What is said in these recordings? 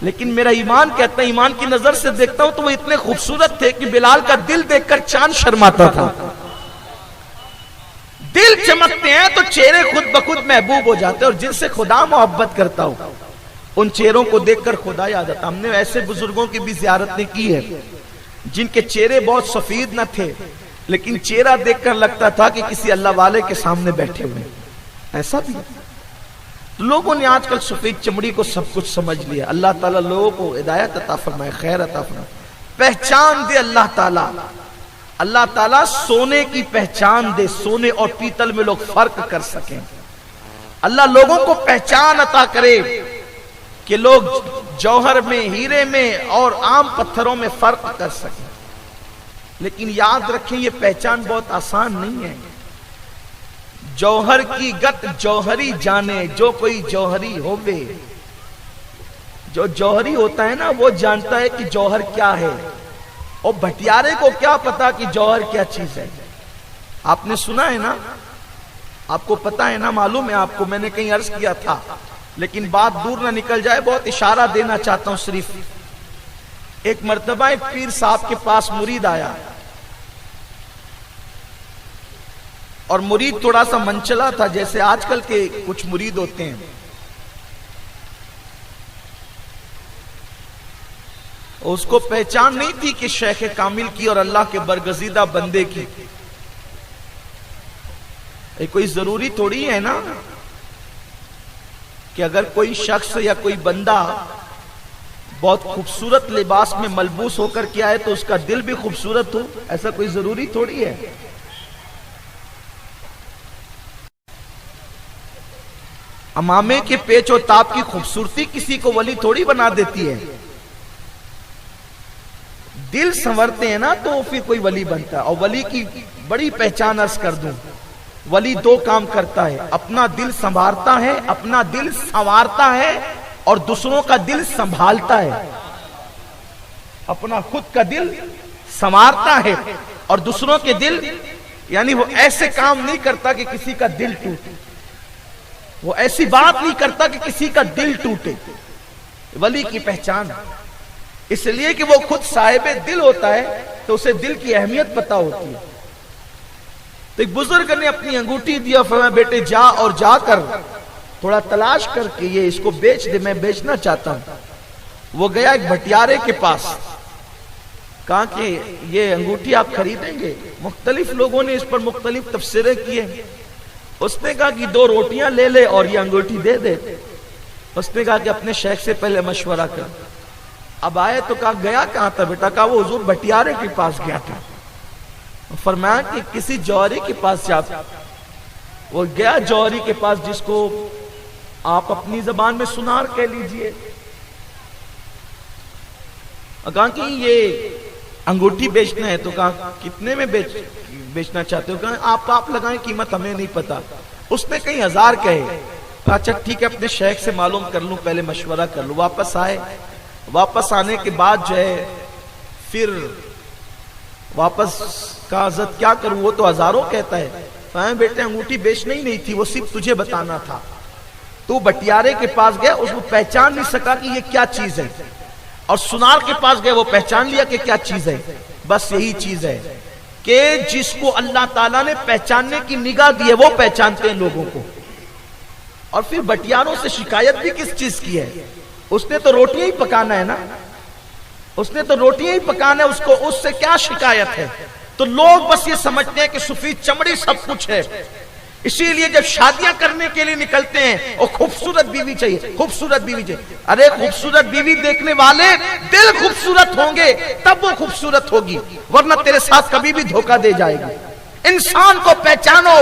لیکن میرا ایمان کہتا ہے، ایمان کی نظر سے دیکھتا ہوں تو وہ اتنے خوبصورت تھے کہ بلال کا دل دیکھ کر چاند شرماتا تھا۔ دل چمکتے ہیں تو چہرے خود بخود محبوب ہو جاتے ہیں، اور جن سے خدا محبت کرتا ہو ان چہروں کو دیکھ کر خدا یاد آتا۔ ہم نے ایسے بزرگوں کی بھی زیارت کی ہے جن کے چہرے بہت سفید نہ تھے، لیکن چہرہ دیکھ کر لگتا تھا کہ کسی اللہ والے کے سامنے بیٹھے ہوئے، ایسا بھی ہے۔ لوگوں نے آج کل سفید چمڑی کو سب کچھ سمجھ لیا۔ اللہ تعالیٰ لوگوں کو ہدایت عطا فرمائے، خیر عطا فرمائے، پہچان دے اللہ تعالیٰ۔ اللہ تعالیٰ سونے کی پہچان دے، سونے اور پیتل میں لوگ فرق کر سکیں۔ اللہ لوگوں کو پہچان عطا کرے کہ لوگ جوہر میں، ہیرے میں اور عام پتھروں میں فرق کر سکیں۔ لیکن یاد رکھیں یہ پہچان بہت آسان نہیں ہے۔ جوہر کی گت جوہری جانے، جو کوئی جوہری ہوگے۔ جو جوہری ہوتا ہے نا وہ جانتا ہے کہ جوہر کیا ہے، اور بھٹیارے کو کیا پتا کہ جوہر کیا چیز ہے۔ آپ نے سنا ہے نا، آپ کو پتا ہے نا، معلوم ہے آپ کو، میں نے کہیں عرض کیا تھا، لیکن بات دور نہ نکل جائے، بہت اشارہ دینا چاہتا ہوں صرف۔ ایک مرتبہ ایک پیر صاحب کے پاس مرید آیا، اور مرید تھوڑا سا منچلا تھا، جیسے آج کل کے کچھ مرید ہوتے ہیں۔ اس کو پہچان نہیں تھی کہ شیخ کامل کی اور اللہ کے برگزیدہ بندے کی۔ کوئی ضروری تھوڑی ہے نا کہ اگر کوئی شخص یا کوئی بندہ بہت خوبصورت لباس میں ملبوس ہو کر کے آئے تو اس کا دل بھی خوبصورت ہو، ایسا کوئی ضروری تھوڑی ہے۔ امامے کے پیچ و تاب کی خوبصورتی کسی کو ولی تھوڑی بنا دیتی ہے۔ دل سنورتے ہیں نا تو پھر کوئی ولی بنتا ہے۔ اور ولی کی بڑی پہچان عرض کر دوں، ولی دو کام کرتا ہے، اپنا دل سنوارتا ہے، اپنا دل سنوارتا ہے، اور دوسروں کا دل سنبھالتا ہے۔ اپنا خود کا دل سنوارتا ہے اور دوسروں کے دل، یعنی وہ ایسے کام نہیں کرتا کہ کسی کا دل ٹوٹے، وہ ایسی بات نہیں کرتا کہ کسی کا دل ٹوٹے۔ ولی کی پہچان اس لیے کہ وہ خود صاحب دل ہوتا ہے تو اسے دل کی اہمیت پتہ ہوتی ہے۔ تو ایک بزرگ نے اپنی انگوٹھی دیا، فرمایا بیٹے جا اور جا کر تھوڑا تلاش کر کے یہ اس کو بیچ دے، میں بیچنا چاہتا ہوں۔ وہ گیا ایک بھٹیارے کے پاس، کہا کہ یہ انگوٹھی آپ خریدیں گے؟ مختلف لوگوں نے اس پر مختلف تفسیریں کیے۔ اس نے کہا کہ 2 روٹیاں لے لے اور یہ انگوٹھی دے دے۔ اس نے کہا کہ اپنے شیخ سے پہلے مشورہ کر۔ اب آئے تو کہا گیا کہاں تھا بیٹا؟ کہا وہ حضور بھٹیارے کے پاس گیا تھا۔ فرمایا کہ کسی جوہری کے پاس جا۔ وہ گیا جوہری کے پاس، جس کو آپ اپنی زبان میں سنار کہہ لیجئے۔ کہا کہ یہ انگوٹھی بیچنا ہے، تو کہا کتنے میں بیچنا چاہتے ہو؟ کہا آپ لگائیں، قیمت ہمیں نہیں پتا۔ اس نے کہیں 1000 کہے۔ کہا اچھا ٹھیک ہے، اپنے شیخ سے معلوم کر لوں، پہلے مشورہ کر لوں۔ واپس آئے، واپس آنے کے بعد جو ہے پھر واپس کہا حضرت کیا کروں؟ وہ تو ہزاروں کہتا ہے۔ کہا بیٹے انگوٹھی بیچنا ہی نہیں تھی، وہ صرف تجھے بتانا تھا۔ تو بٹیارے کے پاس گیا، اس کو پہچان نہیں سکا کہ یہ کیا چیز ہے، اور سنار کے پاس گیا، وہ پہچان لیا کہ کیا چیز ہے۔ بس یہی چیز ہے کہ جس کو اللہ تعالیٰ نے پہچاننے کی نگاہ دی ہے وہ پہچانتے ہیں لوگوں کو۔ اور پھر بٹیاروں سے شکایت بھی کس چیز کی ہے؟ اس نے تو روٹیاں ہی پکانا ہے نا، اس نے تو روٹیاں ہی پکانا ہے، اس کو اس سے کیا شکایت ہے؟ تو لوگ بس یہ سمجھتے ہیں کہ سفید چمڑی سب کچھ ہے، اسی لیے جب شادیاں کرنے کے لیے نکلتے ہیں اور خوبصورت بیوی چاہیے، خوبصورت بیوی چاہیے۔ ارے خوبصورت بیوی دیکھنے والے دل خوبصورت ہوں گے تب وہ خوبصورت ہوگی، ورنہ تیرے ساتھ کبھی بھی دھوکہ دے جائے گی۔ انسان کو پہچانو،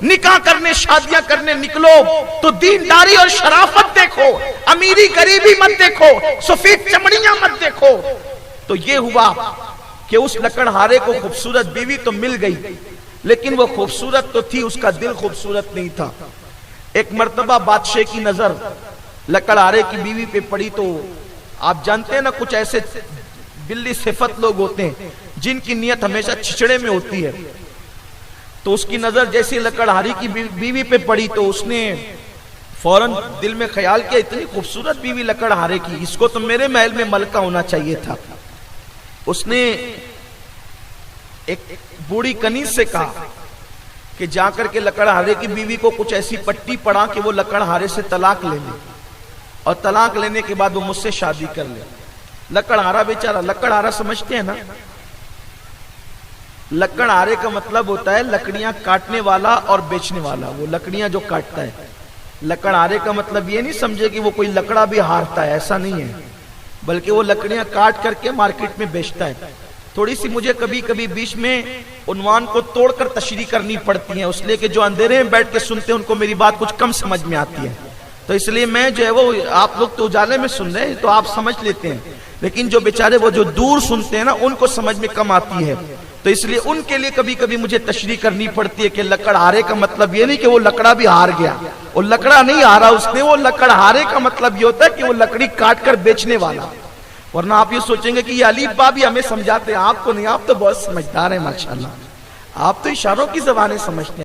نکاح کرنے شادیاں کرنے نکلو تو دینداری اور شرافت دیکھو، امیری غریبی مت دیکھو، سفید چمڑیاں مت دیکھو۔ تو یہ ہوا کہ اس لکڑہارے کو خوبصورت بیوی تو مل گئی، لیکن وہ خوبصورت تو تھی، اس کا دل خوبصورت نہیں تھا۔ ایک مرتبہ بادشاہ کی نظر لکڑہارے کی بیوی پہ پڑی، تو آپ جانتے ہیں نا کچھ ایسے بلی صفت لوگ ہوتے ہیں جن کی نیت ہمیشہ چھچڑے میں ہوتی ہے۔ تو اس کی نظر جیسی لکڑہاری کی بیوی پہ پڑی تو اس نے فوراً دل میں خیال کیا اتنی خوبصورت بیوی لکڑہارے کی، اس کو تو میرے محل میں ملکہ ہونا چاہیے تھا۔ اس نے ایک بوڑھی کنیز سے کہا کہ جا کر کے لکڑہارے کی بیوی کو کچھ ایسی پٹی پڑھا کہ وہ لکڑہارے سے طلاق لے لے، اور طلاق لینے کے بعد وہ مجھ سے شادی کر لے۔ لکڑہارا بیچارہ، لکڑہارا سمجھتے ہیں نا، لکڑہارے کا مطلب ہوتا ہے لکڑیاں کاٹنے والا اور بیچنے والا، وہ لکڑیاں جو کاٹتا ہے۔ لکڑہارے کا مطلب یہ نہیں سمجھے کہ وہ کوئی لکڑا بھی ہارتا ہے، ایسا نہیں ہے، بلکہ وہ لکڑیاں کاٹ کر کے مارکیٹ میں بیچتا ہے۔ تھوڑی سی مجھے کبھی کبھی بیچ میں عنوان کو توڑ کر تشریح کرنی پڑتی ہے، اس لیے کہ جو اندھیرے میں بیٹھ کے سنتے ہیں ان کو میری بات کچھ کم سمجھ میں آتی ہے، تو اس لیے میں جو ہے وہ، آپ لوگ تو اجالے میں سن رہے ہیں تو آپ سمجھ لیتے ہیں، لیکن جو بیچارے وہ جو دور سنتے ہیں نا ان کو سمجھ میں کم آتی ہے، تو اس لیے ان کے لیے کبھی کبھی مجھے تشریح کرنی پڑتی ہے کہ لکڑہارے کا مطلب یہ نہیں کہ وہ لکڑا بھی ہار گیا، وہ لکڑا نہیں ہارا اس نے، وہ لکڑہارے کا مطلب یہ ہوتا ہے کہ وہ لکڑی کاٹ کر بیچنے والا۔ ورنہ آپ یہ سوچیں گے کہ یہ علی با بھی ہمیں سمجھاتے ہیں، آپ کو نہیں، آپ تو بہت سمجھدار ہیں ماشاءاللہ، آپ تو اشاروں کی زبانیں سمجھتے ہیں۔